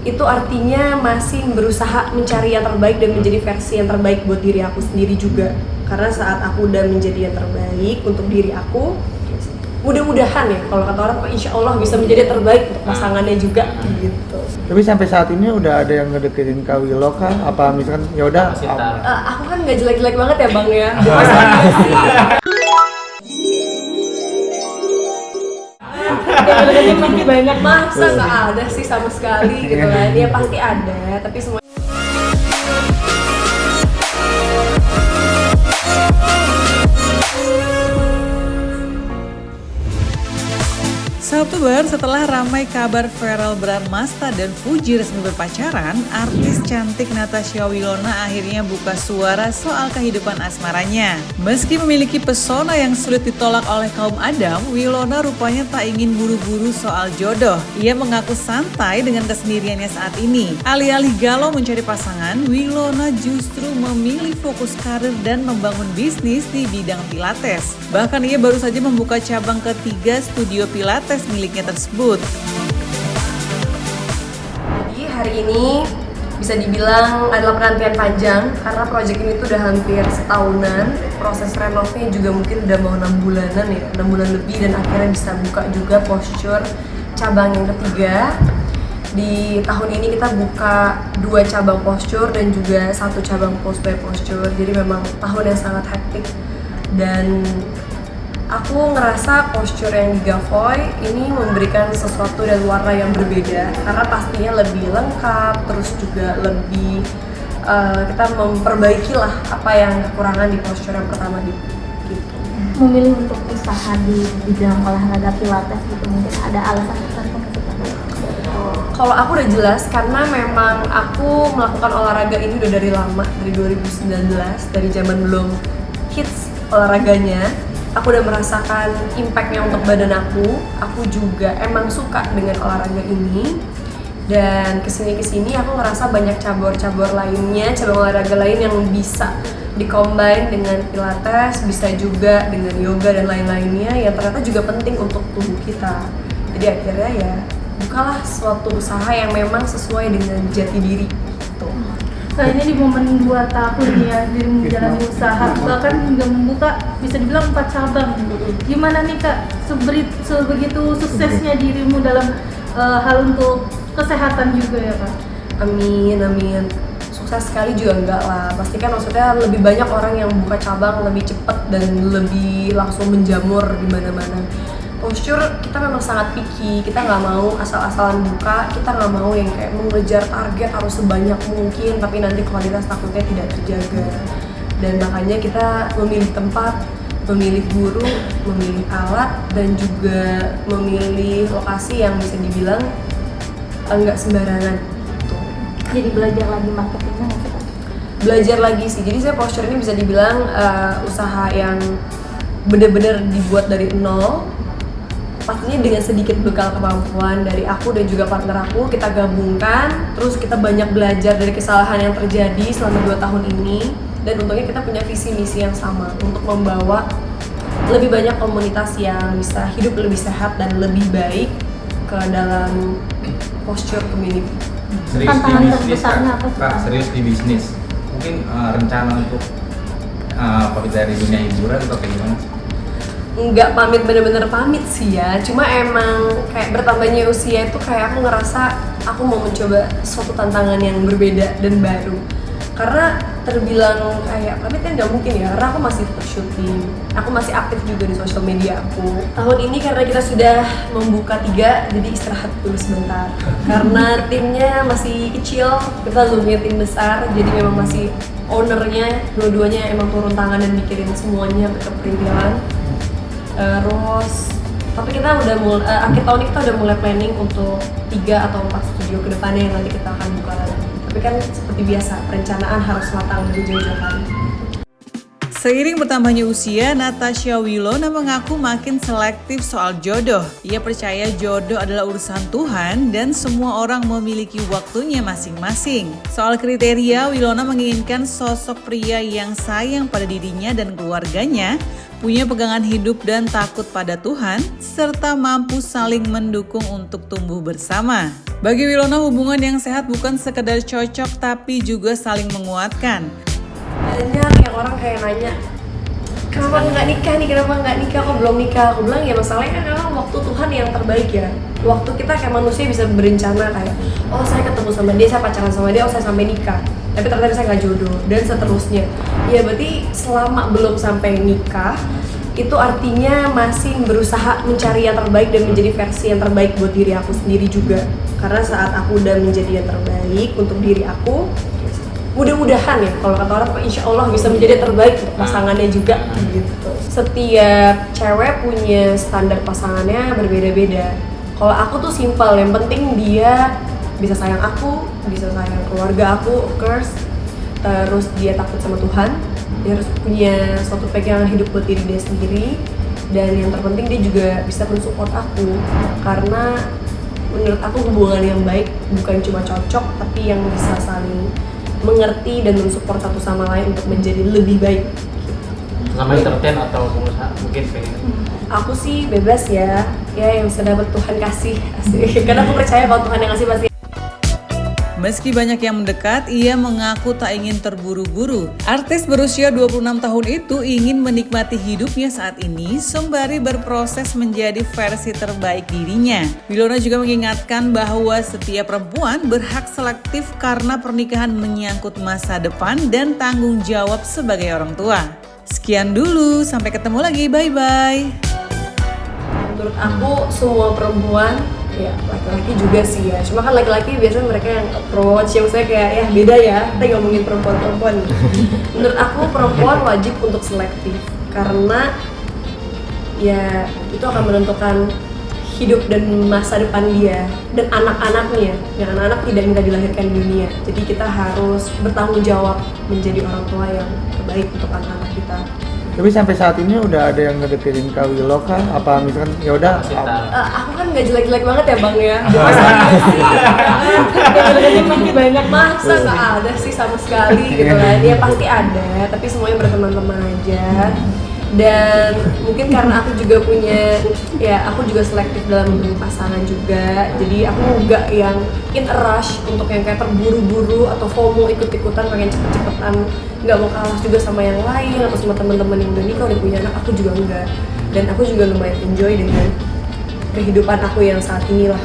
itu artinya masih berusaha mencari yang terbaik dan menjadi versi yang terbaik buat diri aku sendiri juga. Karena saat aku udah menjadi yang terbaik untuk diri aku, mudah-mudahan ya, kalau kata orang insya Allah bisa menjadi yang terbaik untuk pasangannya juga gitu. Tapi sampai saat ini udah ada yang ngedeketin Kak Willow kah? Apa misalkan ya udah Aku kan nggak jelek-jelek banget ya Bang ya. Makin banyak masa nggak ada sih sama sekali gitu kan. Ya pasti ada, tapi semua Oktober, setelah ramai kabar Verrell Bramasta dan Fuji resmi berpacaran, artis cantik Natasha Wilona akhirnya buka suara soal kehidupan asmaranya. Meski memiliki pesona yang sulit ditolak oleh kaum Adam, Wilona rupanya tak ingin buru-buru soal jodoh. Ia mengaku santai dengan kesendiriannya saat ini. Alih-alih galau mencari pasangan, Wilona justru memilih fokus karir dan membangun bisnis di bidang Pilates. Bahkan ia baru saja membuka cabang ketiga studio Pilates miliknya tersebut. Jadi hari ini bisa dibilang adalah penantian panjang karena proyek ini tuh udah hampir setahunan. Proses renovnya juga mungkin udah mau 6 bulanan ya, 6 bulan lebih, dan akhirnya bisa buka juga posture cabang yang ketiga. Di tahun ini kita buka 2 cabang posture dan juga 1 cabang post by posture. Jadi memang tahun yang sangat hektik, dan aku ngerasa posture yang di Gavoy ini memberikan sesuatu dan warna yang berbeda karena pastinya lebih lengkap, terus juga lebih kita memperbaiki lah apa yang kekurangan di posture yang pertama gitu. Memilih untuk usaha di bidang olahraga Pilates gitu, mungkin ada alasan tertentu? Kalau aku udah jelas karena memang aku melakukan olahraga ini udah dari lama, dari 2019, dari zaman belum hits olahraganya. Aku udah merasakan impactnya untuk badan aku juga emang suka dengan olahraga ini, dan kesini aku ngerasa banyak cabur lainnya, cabang olahraga lain yang bisa dikombin dengan Pilates, bisa juga dengan yoga dan lain-lainnya yang ternyata juga penting untuk tubuh kita. Jadi akhirnya ya bukalah suatu usaha yang memang sesuai dengan jati diri gitu. Nah ini di momen 2 tahun ya dirimu menjalani usaha, bahkan hingga membuka bisa dibilang 4 cabang. Gimana nih Kak, sebegitu suksesnya dirimu dalam hal untuk kesehatan juga ya Kak? Amin. Sukses sekali juga enggak lah. Pasti kan maksudnya lebih banyak orang yang buka cabang lebih cepat dan lebih langsung menjamur di mana-mana. Posture kita memang sangat picky, kita nggak mau asal-asalan buka, kita nggak mau yang kayak mengejar target harus sebanyak mungkin tapi nanti kualitas takutnya tidak terjaga. Dan makanya kita memilih tempat, memilih guru, memilih alat, dan juga memilih lokasi yang bisa dibilang nggak sembarangan gitu. Jadi belajar lagi marketingnya nggak sih Kak? Belajar lagi sih, jadi saya posture ini bisa dibilang usaha yang benar-benar dibuat dari nol. Pastinya dengan sedikit bekal kemampuan dari aku dan juga partner aku, kita gabungkan, terus kita banyak belajar dari kesalahan yang terjadi selama 2 tahun ini, dan untungnya kita punya visi misi yang sama untuk membawa lebih banyak komunitas yang bisa hidup lebih sehat dan lebih baik ke dalam posture community. Serius di bisnis Kak, serius di bisnis. Mungkin rencana untuk pamit dari dunia hiburan atau kayak gimana? Nggak pamit, bener-bener pamit sih ya, cuma emang kayak bertambahnya usia itu kayak aku ngerasa aku mau mencoba suatu tantangan yang berbeda dan baru. Karena terbilang kayak pamit kan nggak mungkin ya, karena aku masih tetap syuting, aku masih aktif juga di sosial media aku. Tahun ini karena kita sudah membuka 3, jadi istirahat dulu sebentar. Karena timnya masih kecil, kita belum punya tim besar, jadi memang masih ownernya, dua-duanya emang turun tangan dan mikirin semuanya ke perintilan. Terus tapi kita udah akhir tahun ini kita udah mulai planning untuk 3 atau 4 studio ke depannya yang nanti kita akan buka lagi. Tapi kan seperti biasa, perencanaan harus matang dari jauh-jauh hari. Seiring bertambahnya usia, Natasha Wilona mengaku makin selektif soal jodoh. Ia percaya jodoh adalah urusan Tuhan dan semua orang memiliki waktunya masing-masing. Soal kriteria, Wilona menginginkan sosok pria yang sayang pada dirinya dan keluarganya, punya pegangan hidup dan takut pada Tuhan, serta mampu saling mendukung untuk tumbuh bersama. Bagi Wilona, hubungan yang sehat bukan sekedar cocok tapi juga saling menguatkan. Banyak yang orang kayak nanya, kenapa nggak nikah nih, kenapa nggak nikah, kok belum nikah? Aku bilang ya masalahnya kan memang waktu Tuhan yang terbaik ya. Waktu kita kayak manusia bisa berencana kayak, oh saya ketemu sama dia, saya pacaran sama dia, oh saya sampai nikah. Tapi ternyata saya nggak jodoh dan seterusnya. Ya berarti selama belum sampai nikah, itu artinya masih berusaha mencari yang terbaik dan menjadi versi yang terbaik buat diri aku sendiri juga. Karena saat aku udah menjadi yang terbaik untuk diri aku, mudah-mudahan ya, kalau kata orang insya Allah bisa menjadi terbaik untuk pasangannya juga gitu. Setiap cewek punya standar pasangannya berbeda-beda. Kalau aku tuh simpel, yang penting dia bisa sayang aku, bisa sayang keluarga aku, of course. Terus dia takut sama Tuhan, dia harus punya suatu pegangan hidup buat diri dia sendiri. Dan yang terpenting dia juga bisa mensupport aku, karena menurut aku hubungan yang baik bukan cuma cocok, tapi yang bisa saling mengerti dan mensupport satu sama lain untuk menjadi lebih baik. Sama entertain atau pengusaha mungkin pengen? Aku sih bebas ya yang bisa dapat Tuhan kasih, asik. Karena aku percaya kalau Tuhan yang kasih pasti. Meski banyak yang mendekat, ia mengaku tak ingin terburu-buru. Artis berusia 26 tahun itu ingin menikmati hidupnya saat ini sembari berproses menjadi versi terbaik dirinya. Wilona juga mengingatkan bahwa setiap perempuan berhak selektif karena pernikahan menyangkut masa depan dan tanggung jawab sebagai orang tua. Sekian dulu, sampai ketemu lagi, bye-bye. Menurut aku semua perempuan, ya laki-laki juga sih ya, cuma kan laki-laki biasanya mereka yang approach, yang saya kayak ya beda ya, kita ngomongin perempuan-perempuan. Menurut aku perempuan wajib untuk selektif, karena ya itu akan menentukan hidup dan masa depan dia dan anak-anaknya. Yang anak-anak tidak minta dilahirkan di dunia, jadi kita harus bertanggung jawab menjadi orang tua yang terbaik untuk anak-anak kita. Tapi sampai saat ini udah ada yang ngedeketin Kak Willow kah? Apa misalkan ya udah Aku kan nggak jelek-jelek banget ya bang ya. Masa iya sih? Masih banyak, masa nggak ada sih sama sekali gitu kan? Ya pasti ada, tapi semuanya berteman-teman aja. Dan mungkin karena aku juga punya, ya aku juga selektif dalam memilih pasangan juga. Jadi aku nggak yang in a rush untuk yang kayak terburu-buru atau FOMO ikut-ikutan pengen cepet-cepetan, nggak mau kalah juga sama yang lain atau sama teman-teman yang udah nikah udah punya anak. Aku juga enggak, dan aku juga lumayan enjoy dengan kehidupan aku yang saat ini lah.